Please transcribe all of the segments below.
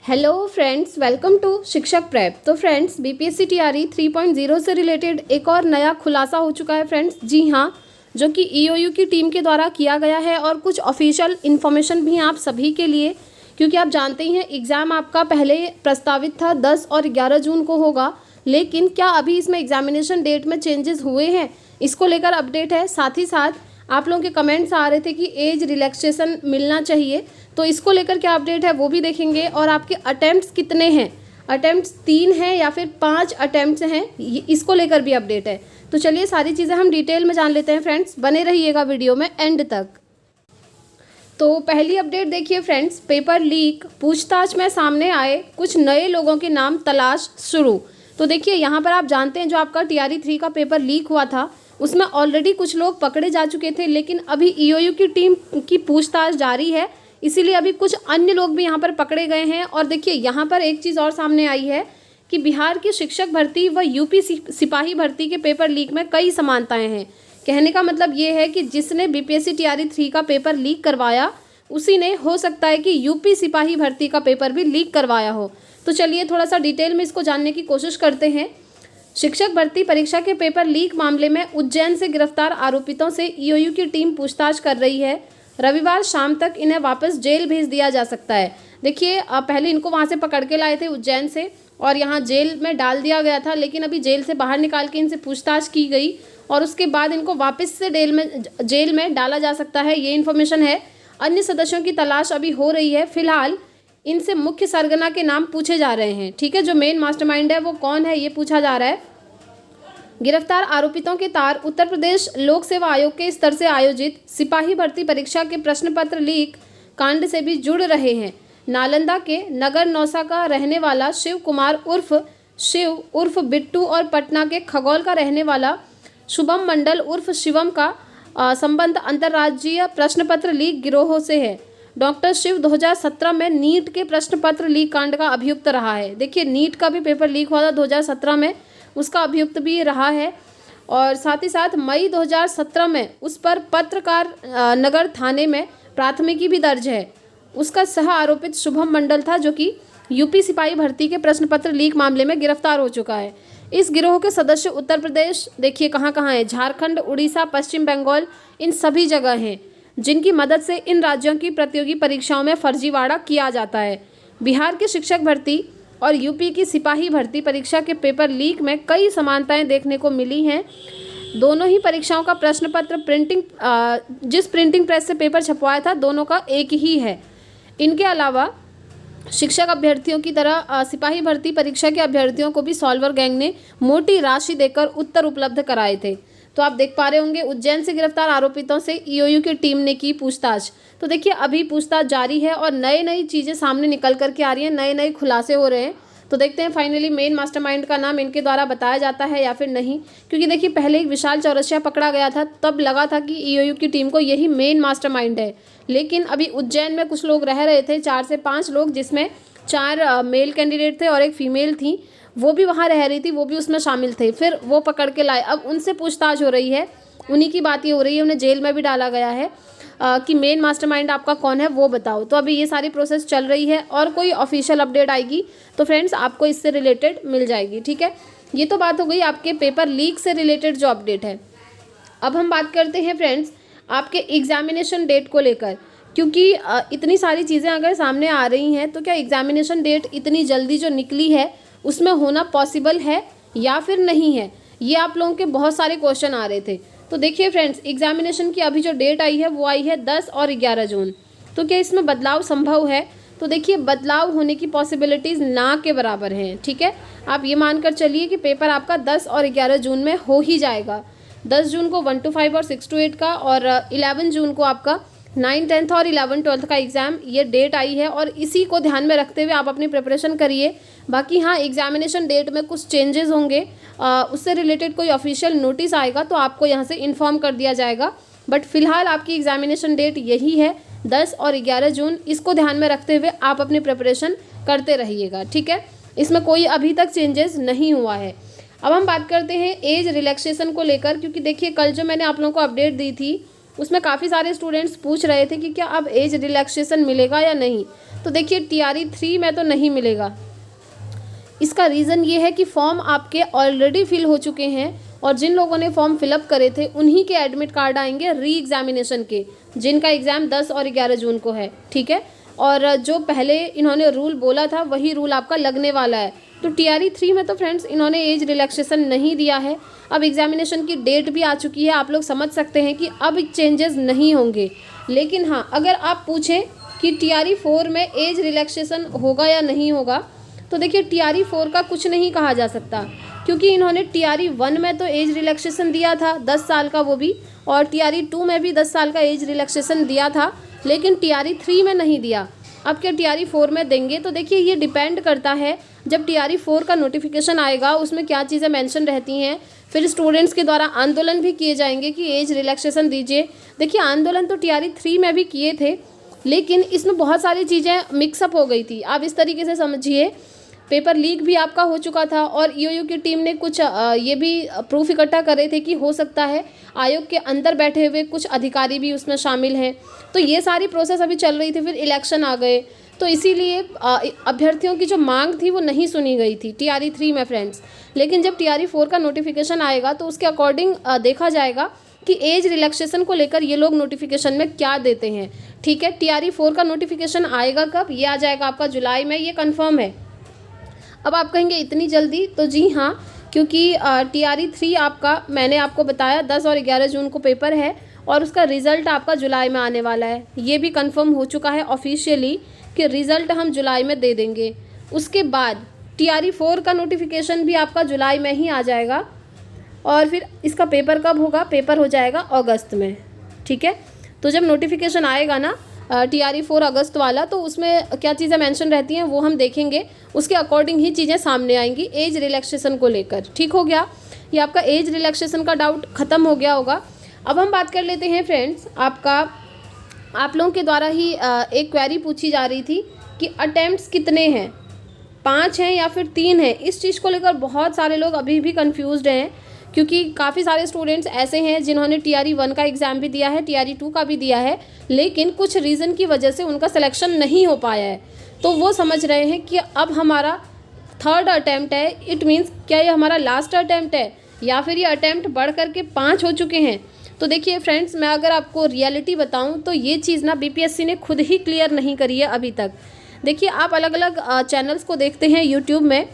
Hello friends, welcome to शिक्षक prep. तो friends, BPSC TRE 3.0 से रिलेटेड एक और नया खुलासा हो चुका है फ्रेंड्स। जी हाँ, जो कि ईओयू की टीम के द्वारा किया गया है और कुछ ऑफिशियल इन्फॉर्मेशन भी आप सभी के लिए, क्योंकि आप जानते ही हैं एग्ज़ाम आपका पहले प्रस्तावित था 10 और 11 जून को होगा, लेकिन क्या अभी इसमें एग्जामिनेशन डेट में चेंजेस हुए हैं, इसको लेकर अपडेट है। साथ ही साथ आप लोगों के कमेंट्स आ रहे थे कि एज रिलैक्सेशन मिलना चाहिए, तो इसको लेकर क्या अपडेट है वो भी देखेंगे। और आपके अटेम्प्ट्स कितने हैं, अटेम्प्ट्स 3 हैं या फिर 5 अटेम्प्ट्स हैं, इसको लेकर भी अपडेट है। तो चलिए सारी चीज़ें हम डिटेल में जान लेते हैं फ्रेंड्स, बने रहिएगा वीडियो में एंड तक। तो पहली अपडेट देखिए फ्रेंड्स, पेपर लीक पूछताछ में सामने आए कुछ नए लोगों के नाम, तलाश शुरू। तो देखिए यहाँ पर आप जानते हैं जो आपका टीआरई 3 का पेपर लीक हुआ था उसमें ऑलरेडी कुछ लोग पकड़े जा चुके थे, लेकिन अभी ईओयू की टीम की पूछताछ जारी है, इसीलिए अभी कुछ अन्य लोग भी यहाँ पर पकड़े गए हैं। और देखिए यहाँ पर एक चीज़ और सामने आई है कि बिहार की शिक्षक भर्ती व यूपी सिपाही भर्ती के पेपर लीक में कई समानताएं हैं। कहने का मतलब ये है कि जिसने बीपीएससी टीआरई 3 का पेपर लीक करवाया उसी ने हो सकता है कि यूपी सिपाही भर्ती का पेपर भी लीक करवाया हो। तो चलिए थोड़ा सा डिटेल में इसको जानने की कोशिश करते हैं। शिक्षक भर्ती परीक्षा के पेपर लीक मामले में उज्जैन से गिरफ्तार आरोपितों से ईओयू की टीम पूछताछ कर रही है। रविवार शाम तक इन्हें वापस जेल भेज दिया जा सकता है। देखिए पहले इनको वहाँ से पकड़ के लाए थे उज्जैन से और यहाँ जेल में डाल दिया गया था, लेकिन अभी जेल से बाहर निकाल के इनसे पूछताछ की गई और उसके बाद इनको वापस से जेल में डाला जा सकता है, ये इन्फॉर्मेशन है। अन्य सदस्यों की तलाश अभी हो रही है। फिलहाल इनसे मुख्य सरगना के नाम पूछे जा रहे हैं। ठीक है, जो मेन मास्टरमाइंड है वो कौन है ये पूछा जा रहा है। गिरफ्तार आरोपितों के तार उत्तर प्रदेश लोक सेवा आयोग के स्तर से आयोजित सिपाही भर्ती परीक्षा के प्रश्न पत्र लीक कांड से भी जुड़ रहे हैं। नालंदा के नगर नौसा का रहने वाला शिव कुमार उर्फ बिट्टू और पटना के खगौल का रहने वाला शुभम मंडल उर्फ शिवम का संबंध अंतर्राज्यीय प्रश्न पत्र लीक गिरोह से है। डॉक्टर शिव 2017 में नीट के प्रश्न पत्र लीक कांड का अभियुक्त रहा है। देखिए नीट का भी पेपर लीक हुआ था 2017 में, उसका अभियुक्त भी रहा है। और साथ ही साथ मई 2017 में उस पर पत्रकार नगर थाने में प्राथमिकी भी दर्ज है। उसका सह आरोपित शुभम मंडल था, जो कि यूपी सिपाही भर्ती के प्रश्न पत्र लीक मामले में गिरफ्तार हो चुका है। इस गिरोह के सदस्य उत्तर प्रदेश, देखिए कहाँ कहाँ है, झारखंड, उड़ीसा, पश्चिम बंगाल, इन सभी जगह हैं, जिनकी मदद से इन राज्यों की प्रतियोगी परीक्षाओं में फर्जीवाड़ा किया जाता है। बिहार की शिक्षक भर्ती और यूपी की सिपाही भर्ती परीक्षा के पेपर लीक में कई समानताएं देखने को मिली हैं। दोनों ही परीक्षाओं का प्रश्न पत्र जिस प्रिंटिंग प्रेस से पेपर छपवाया था दोनों का एक ही है। इनके अलावा शिक्षक अभ्यर्थियों की तरह सिपाही भर्ती परीक्षा के अभ्यर्थियों को भी सॉल्वर गैंग ने मोटी राशि देकर उत्तर उपलब्ध कराए थे। तो आप देख पा रहे होंगे उज्जैन से गिरफ्तार आरोपितों से ईओयू की टीम ने की पूछताछ। तो देखिए अभी पूछताछ जारी है और नई चीज़ें सामने निकल करके आ रही हैं, नए खुलासे हो रहे हैं। तो देखते हैं फाइनली मेन मास्टरमाइंड का नाम इनके द्वारा बताया जाता है या फिर नहीं, क्योंकि देखिए पहले एक विशाल चौरसिया पकड़ा गया था, तब लगा था कि ईओयू की टीम को यही मेन मास्टरमाइंड है। लेकिन अभी उज्जैन में कुछ लोग रह रहे थे, 4 से 5 लोग, जिसमें 4 मेल कैंडिडेट थे और एक फीमेल थी, वो भी वहाँ रह रही थी, वो भी उसमें शामिल थे। फिर वो पकड़ के लाए, अब उनसे पूछताछ हो रही है, उन्हीं की बात ये हो रही है, उन्हें जेल में भी डाला गया है कि मेन मास्टरमाइंड आपका कौन है वो बताओ। तो अभी ये सारी प्रोसेस चल रही है और कोई ऑफिशियल अपडेट आएगी तो फ्रेंड्स आपको इससे रिलेटेड मिल जाएगी। ठीक है, ये तो बात हो गई आपके पेपर लीक से रिलेटेड जो अपडेट है। अब हम बात करते हैं फ्रेंड्स आपके एग्जामिनेशन डेट को लेकर, क्योंकि इतनी सारी चीज़ें अगर सामने आ रही हैं तो क्या एग्जामिनेशन डेट इतनी जल्दी जो निकली है उसमें होना पॉसिबल है या फिर नहीं है, ये आप लोगों के बहुत सारे क्वेश्चन आ रहे थे। तो देखिए फ्रेंड्स, एग्जामिनेशन की अभी जो डेट आई है वो आई है 10 और 11 जून। तो क्या इसमें बदलाव संभव है? तो देखिए बदलाव होने की पॉसिबिलिटीज़ ना के बराबर हैं। ठीक है, आप ये मानकर चलिए कि पेपर आपका 10 और 11 जून में हो ही जाएगा। 10 जून को 1 to 5 और 6 to 8 का, और 11 जून को आपका 9, 10th और 11, 12th का एग्ज़ाम, ये डेट आई है और इसी को ध्यान में रखते हुए आप अपनी प्रिपरेशन करिए। बाकी हाँ, एग्जामिनेशन डेट में कुछ चेंजेस होंगे, उससे रिलेटेड कोई ऑफिशियल नोटिस आएगा तो आपको यहाँ से इन्फॉर्म कर दिया जाएगा। बट फिलहाल आपकी एग्जामिनेशन डेट यही है 10 और 11 जून। इसको ध्यान में रखते हुए आप अपनी प्रिपरेशन करते रहिएगा। ठीक है, इसमें कोई अभी तक चेंजेस नहीं हुआ है। अब हम बात करते हैं एज रिलैक्सेशन को लेकर, क्योंकि देखिए कल जो मैंने आप लोगों को अपडेट दी थी उसमें काफ़ी सारे स्टूडेंट्स पूछ रहे थे कि क्या अब एज रिलैक्सेशन मिलेगा या नहीं। तो देखिए TRE 3 में तो नहीं मिलेगा। इसका रीज़न ये है कि फॉर्म आपके ऑलरेडी फिल हो चुके हैं और जिन लोगों ने फॉर्म फिलअप करे थे उन्हीं के एडमिट कार्ड आएंगे री एग्जामिनेशन के, जिनका एग्ज़ाम 10 और 11 जून को है, ठीक है। और जो पहले इन्होंने रूल बोला था वही रूल आपका लगने वाला है। तो TRE 3 में तो फ्रेंड्स इन्होंने एज रिलैक्सेशन नहीं दिया है। अब एग्जामिनेशन की डेट भी आ चुकी है, आप लोग समझ सकते हैं कि अब चेंजेस नहीं होंगे। लेकिन हाँ, अगर आप पूछें कि TRE 4 में एज रिलैक्सेशन होगा या नहीं होगा, तो देखिए TRE 4 का कुछ नहीं कहा जा सकता, क्योंकि इन्होंने TRE 1 में तो एज रिलैक्सेशन दिया था 10 साल का, वो भी, और TRE 2 में भी 10 साल का एज रिलैक्सेशन दिया था, लेकिन TRE 3 में नहीं दिया। अब क्या TRE 4 में देंगे? तो देखिए ये डिपेंड करता है, जब TRE 4 का नोटिफिकेशन आएगा उसमें क्या चीज़ें मेंशन रहती हैं। फिर स्टूडेंट्स के द्वारा आंदोलन भी किए जाएंगे कि एज रिलैक्सेशन दीजिए। देखिए आंदोलन तो TRE 3 में भी किए थे, लेकिन इसमें बहुत सारी चीज़ें मिक्सअप हो गई थी। आप इस तरीके से समझिए, पेपर लीक भी आपका हो चुका था और EOU की टीम ने कुछ ये भी प्रूफ इकट्ठा करे थे कि हो सकता है आयोग के अंदर बैठे हुए कुछ अधिकारी भी उसमें शामिल हैं। तो ये सारी प्रोसेस अभी चल रही थी, फिर इलेक्शन आ गए, तो इसीलिए अभ्यर्थियों की जो मांग थी वो नहीं सुनी गई थी TRE 3 में फ्रेंड्स। लेकिन जब TRE 4 का नोटिफिकेशन आएगा तो उसके अकॉर्डिंग देखा जाएगा कि एज रिलैक्सेशन को लेकर ये लोग नोटिफिकेशन में क्या देते हैं, ठीक है। TRE 4 का नोटिफिकेशन आएगा कब? ये आ जाएगा आपका जुलाई में, ये कन्फर्म है। अब आप कहेंगे इतनी जल्दी, तो जी हाँ, क्योंकि TRE 3 आपका, मैंने आपको बताया 10 और 11 जून को पेपर है और उसका रिज़ल्ट आपका जुलाई में आने वाला है। ये भी कंफर्म हो चुका है ऑफिशियली कि रिज़ल्ट हम जुलाई में दे देंगे। उसके बाद TRE 4 का नोटिफिकेशन भी आपका जुलाई में ही आ जाएगा और फिर इसका पेपर कब होगा? पेपर हो जाएगा अगस्त में, ठीक है। तो जब नोटिफिकेशन आएगा ना TRE 4 अगस्त वाला, तो उसमें क्या चीज़ें मेंशन रहती हैं वो हम देखेंगे, उसके अकॉर्डिंग ही चीज़ें सामने आएंगी एज रिलैक्सेशन को लेकर, ठीक हो गया। ये आपका एज रिलैक्सेशन का डाउट ख़त्म हो गया होगा। अब हम बात कर लेते हैं फ्रेंड्स, आप लोगों के द्वारा ही एक क्वेरी पूछी जा रही थी कि अटेम्प्ट्स कितने हैं, 5 हैं या फिर 3 हैं। इस चीज़ को लेकर बहुत सारे लोग अभी भी कन्फ्यूज़्ड हैं, क्योंकि काफ़ी सारे स्टूडेंट्स ऐसे हैं जिन्होंने TRE 1 का एग्ज़ाम भी दिया है, TRE 2 का भी दिया है, लेकिन कुछ रीज़न की वजह से उनका सिलेक्शन नहीं हो पाया है। तो वो समझ रहे हैं कि अब हमारा 3rd अटैम्प्ट है, इट मीन्स क्या ये हमारा लास्ट अटैम्प्ट है या फिर ये अटैम्प्ट बढ़ करके 5 हो चुके हैं। तो देखिए फ्रेंड्स, मैं अगर आपको रियलिटी बताऊं तो ये चीज़ ना BPSC ने खुद ही क्लियर नहीं करी है अभी तक। देखिए आप अलग अलग चैनल्स को देखते हैं यूट्यूब में,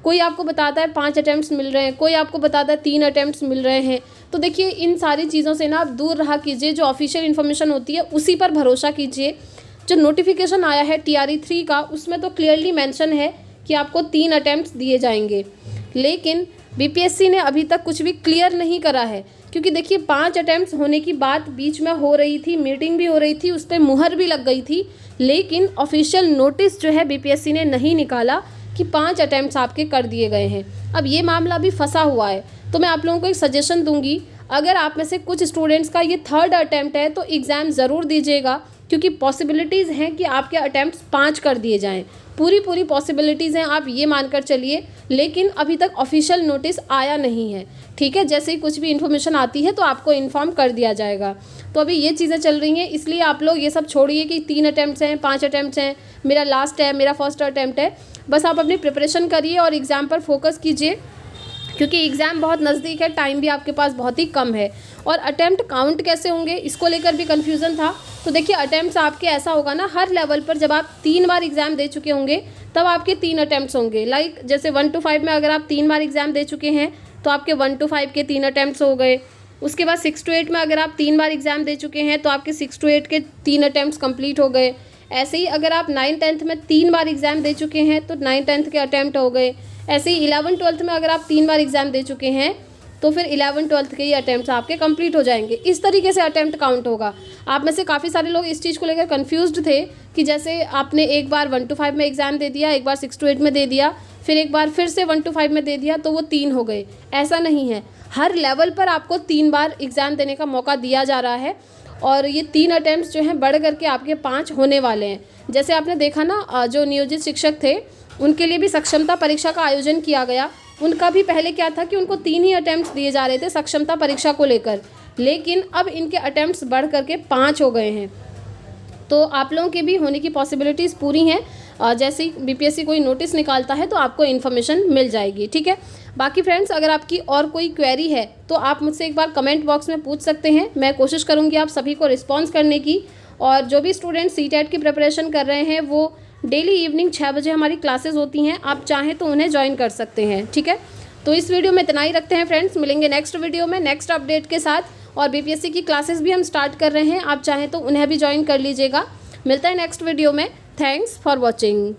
कोई आपको बताता है 5 अटैम्प्ट्स मिल रहे हैं, कोई आपको बताता है 3 अटैम्प्ट्स मिल रहे हैं। तो देखिए इन सारी चीज़ों से ना आप दूर रहा कीजिए, जो ऑफिशियल इन्फॉर्मेशन होती है उसी पर भरोसा कीजिए। जो नोटिफिकेशन आया है TRE 3 का, उसमें तो क्लियरली मेंशन है कि आपको 3 अटैम्प्ट्स दिए जाएंगे, लेकिन BPSC ने अभी तक कुछ भी क्लियर नहीं करा है। क्योंकि देखिए 5 अटैम्प्ट्स होने की बात बीच में हो रही थी, मीटिंग भी हो रही थी, उस पर मुहर भी लग गई थी, लेकिन ऑफिशियल नोटिस जो है BPSC ने नहीं निकाला कि 5 अटैम्प्ट्स आपके कर दिए गए हैं। अब ये मामला भी फंसा हुआ है। तो मैं आप लोगों को एक सजेशन दूंगी, अगर आप में से कुछ स्टूडेंट्स का ये 3rd अटैम्प्ट है तो एग्ज़ाम ज़रूर दीजिएगा, क्योंकि पॉसिबिलिटीज़ हैं कि आपके अटैम्प्ट्स 5 कर दिए जाएँ। पूरी पॉसिबिलिटीज़ हैं, आप ये मानकर चलिए, लेकिन अभी तक ऑफिशियल नोटिस आया नहीं है, ठीक है। जैसे ही कुछ भी इन्फॉर्मेशन आती है तो आपको इन्फॉर्म कर दिया जाएगा। तो अभी ये चीज़ें चल रही हैं, इसलिए आप लोग ये सब छोड़िए कि 3 अटैम्प्ट्स हैं, 5 अटैम्प्ट्स हैं, मेरा लास्ट है, मेरा फर्स्ट अटैम्प्ट है। बस आप अपनी प्रिपरेशन करिए और एग्ज़ाम पर फोकस कीजिए, क्योंकि एग्ज़ाम बहुत नज़दीक है, टाइम भी आपके पास बहुत ही कम है। और अटैम्प्ट काउंट कैसे होंगे, इसको लेकर भी कन्फ्यूज़न था। तो देखिए अटैम्प्ट्स आपके ऐसा होगा ना, हर लेवल पर जब आप 3 बार एग्ज़ाम दे चुके होंगे तब आपके 3 अटैम्प्ट्स होंगे। लाइक जैसे 1 to 5 में अगर आप 3 बार एग्ज़ाम दे चुके हैं तो आपके 1 to 5 के 3 अटैम्प्ट्स हो गए। उसके बाद 6 to 8 में अगर आप 3 बार एग्ज़ाम दे चुके हैं तो आपके 6 to 8 के 3 अटैम्प्ट्स कंप्लीट हो गए। ऐसे ही अगर आप 9th 10th में 3 बार एग्ज़ाम दे चुके हैं तो 9th 10th के अटैम्प्ट हो गए। ऐसे ही 11th 12th में अगर आप 3 बार एग्ज़ाम दे चुके हैं तो फिर 11th 12th के ही अटैम्प्ट्स आपके कंप्लीट हो जाएंगे। इस तरीके से अटैम्प्ट काउंट होगा। आप में से काफ़ी सारे लोग इस चीज़ को लेकर कंफ्यूज्ड थे कि जैसे आपने एक बार 1 to 5 में एग्ज़ाम दे दिया, एक बार 6 to 8 में दे दिया, फिर एक बार फिर से 1 to 5 में दे दिया तो वो 3 हो गए। ऐसा नहीं है, हर लेवल पर आपको 3 बार एग्ज़ाम देने का मौका दिया जा रहा है और ये 3 अटैम्प्ट्स जो हैं बढ़ करके आपके 5 होने वाले हैं। जैसे आपने देखा ना, जो नियोजित शिक्षक थे उनके लिए भी सक्षमता परीक्षा का आयोजन किया गया। उनका भी पहले क्या था कि उनको 3 ही अटैम्प्ट्स दिए जा रहे थे सक्षमता परीक्षा को लेकर, लेकिन अब इनके अटैम्प्ट्स बढ़ करके 5 हो गए हैं। तो आप लोगों के भी होने की पॉसिबिलिटीज़ पूरी हैं। जैसे ही बीपीएससी कोई नोटिस निकालता है तो आपको इन्फॉर्मेशन मिल जाएगी, ठीक है। बाकी फ्रेंड्स, अगर आपकी और कोई क्वेरी है तो आप मुझसे एक बार कमेंट बॉक्स में पूछ सकते हैं। मैं कोशिश करूँगी आप सभी को रिस्पॉन्स करने की। और जो भी स्टूडेंट सीटेट की प्रिपरेशन कर रहे हैं वो डेली इवनिंग 6 बजे हमारी क्लासेस होती हैं, आप चाहें तो उन्हें ज्वाइन कर सकते हैं, ठीक है। तो इस वीडियो में इतना ही रखते हैं फ्रेंड्स, मिलेंगे नेक्स्ट वीडियो में नेक्स्ट अपडेट के साथ। और बीपीएससी की क्लासेस भी हम स्टार्ट कर रहे हैं, आप चाहें तो उन्हें भी ज्वाइन कर लीजिएगा। मिलता है नेक्स्ट वीडियो में। Thanks for watching.